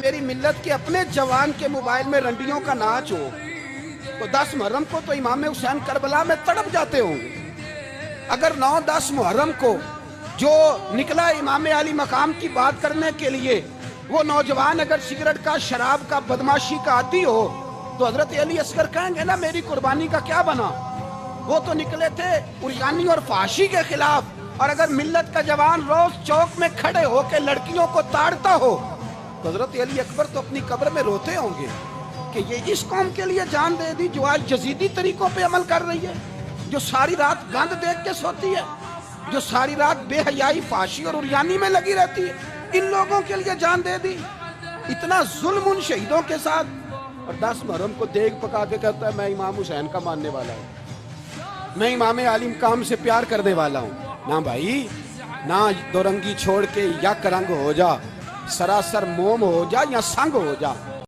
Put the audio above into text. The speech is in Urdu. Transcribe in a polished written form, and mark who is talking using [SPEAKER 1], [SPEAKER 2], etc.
[SPEAKER 1] میری ملت کے اپنے جوان کے موبائل میں رنڈیوں کا ناچ ہو تو 10 محرم کو تو امام حسین کربلا میں تڑپ جاتے ہوں گے. اگر 9-10 محرم کو جو نکلا امام علی مقام کی بات کرنے کے لیے وہ نوجوان اگر سگریٹ کا، شراب کا، بدماشی کا عادی ہو تو حضرت علی اصغر کہیں گے نا میری قربانی کا کیا بنا. وہ تو نکلے تھے عریانی اور فحاشی کے خلاف. اور اگر ملت کا جوان روز چوک میں کھڑے ہو کے لڑکیوں کو تاڑتا ہو تو حضرت علی اکبر تو اپنی قبر میں روتے ہوں گے کہ یہ اس قوم کے لیے جان دے دی جو آج جزیدی طریقوں پہ عمل کر رہی ہے، جو ساری رات گند دیکھ کے سوتی ہے، جو ساری رات بے حیائی، فحاشی اور عریانی میں لگی رہتی ہے. ان لوگوں کے لیے جان دے دی. اتنا ظلم ان شہیدوں کے ساتھ. اور 10 محرم کو دیگ پکا کے کہتا ہے میں امام حسین کا ماننے والا ہوں، میں امام علی مقام سے پیار کرنے والا ہوں. نہ بھائی، نہ دو رنگی چھوڑ کے یک رنگ ہو جا، سراسر موم ہو جا یا سنگ ہو جا.